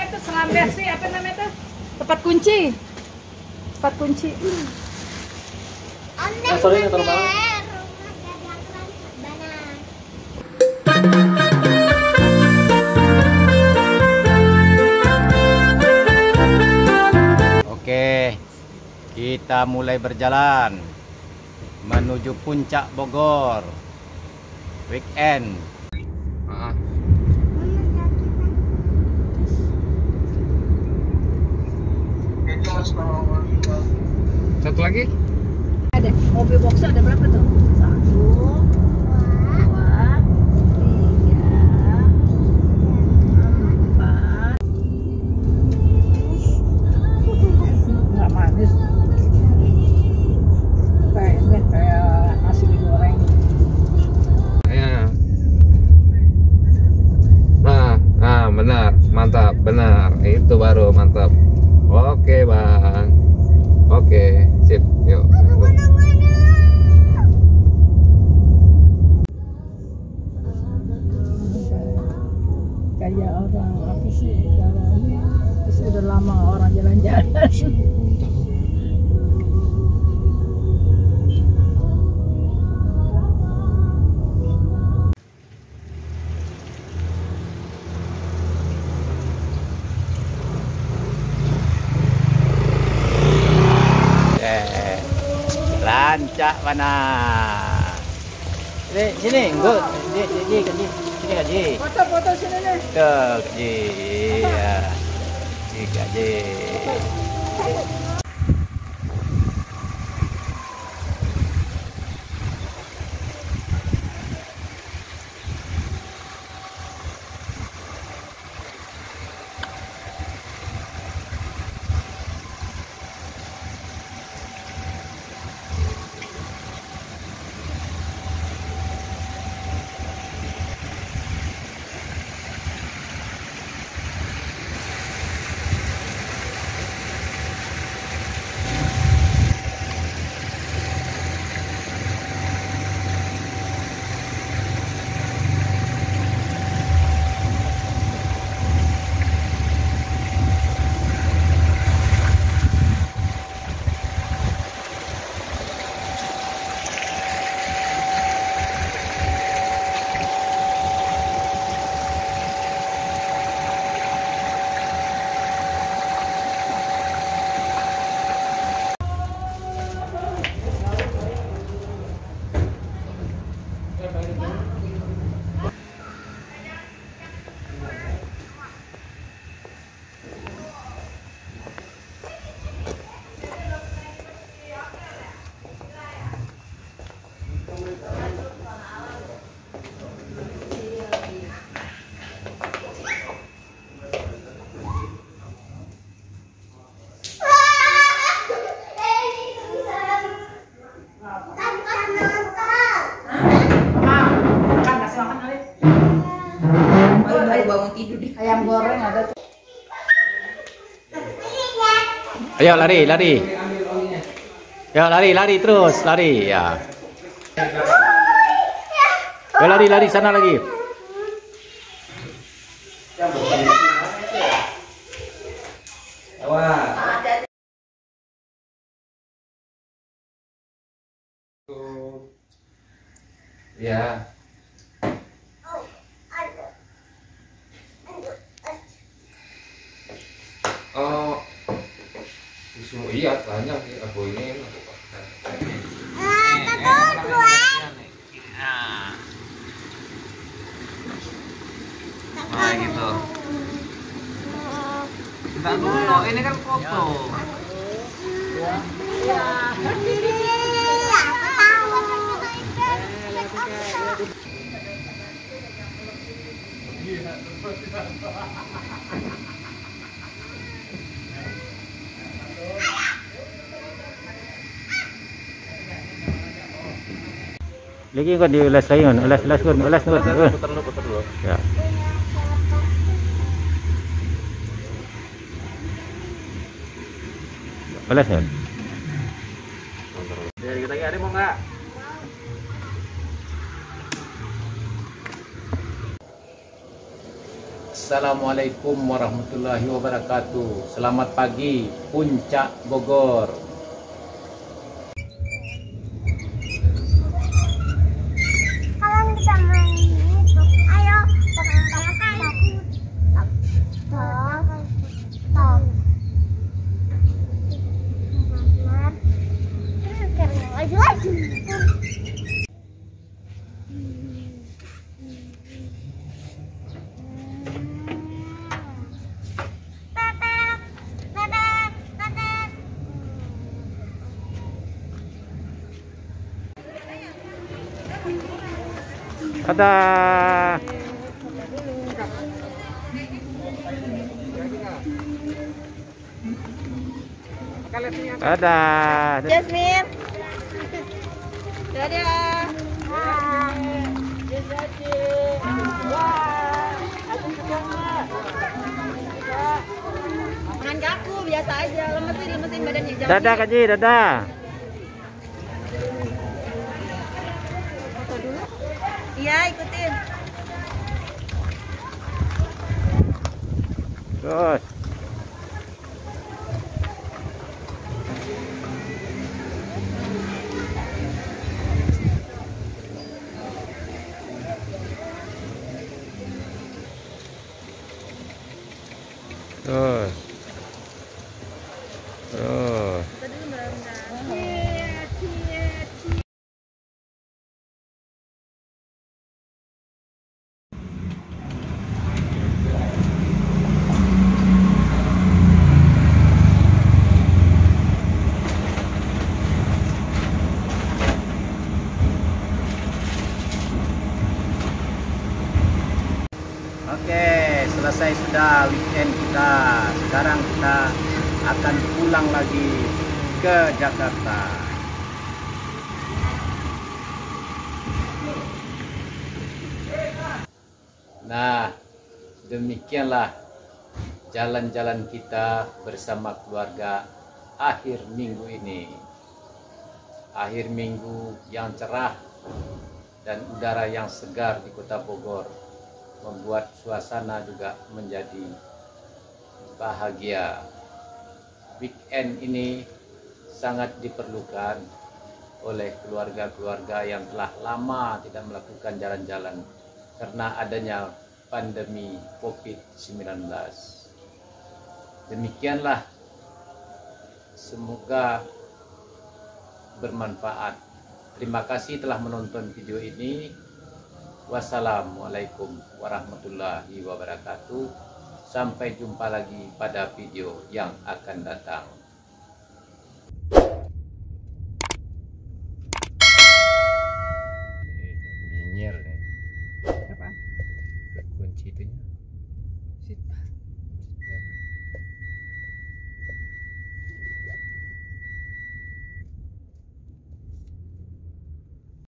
tuh selamber sih, apa namanya tuh? Tempat kunci. Tempat kunci. Sorry ini terlalu malam. Oke, kita mulai berjalan menuju puncak Bogor. Weekend. Satu lagi? Ada mobil box ada berapa tuh? 1, 2, 3, 4. Nggak manis. Kayak nasi digoreng. Ya. Nah, benar, mantap, benar. Itu baru mantap. Oke, Bang. Oke, sip. Yuk. Kayak orang apa sih jalannya? Terus udah lama orang jalan-jalan. Rancak mana? Sini, gua sini Kaji. Foto-foto sini nih. Tuh, Kaji. Ya. Ini Kaji. Bangun tidur di ayam goreng ada tuh. Ayo lari. Ya lari terus, lari ya. Ya lari sana lagi. Ya. Oh, semua iya banyak sih aku ini aku pakai. Nah gitu. Entar dulu, ini kan foto. Lagi kan diulas lagi kan, ulas kan. Putar dulu. Ya. Ulas kan. Dari kita lagi mau nggak? Assalamualaikum warahmatullahi wabarakatuh. Selamat pagi Puncak Bogor. Kalau kita main itu, ayo perang-perang top. Laju-laju. Dadah. Dadah. Jasmine. Dadah. Tangan kaku biasa aja, lemesin badannya. Jangan Dadah Kak Ji, dadah. Iya, ikutin. Terus. Terus. Terus. Oke, selesai sudah weekend kita. Sekarang kita akan pulang lagi ke Jakarta. Nah, demikianlah jalan-jalan kita bersama keluarga akhir minggu ini. Akhir minggu yang cerah dan udara yang segar di Kota Bogor membuat suasana juga menjadi bahagia. Weekend ini sangat diperlukan oleh keluarga-keluarga yang telah lama tidak melakukan jalan-jalan karena adanya pandemi COVID-19. Demikianlah, semoga bermanfaat. Terima kasih telah menonton video ini. Wassalamualaikum warahmatullahi wabarakatuh. Sampai jumpa lagi pada video yang akan datang.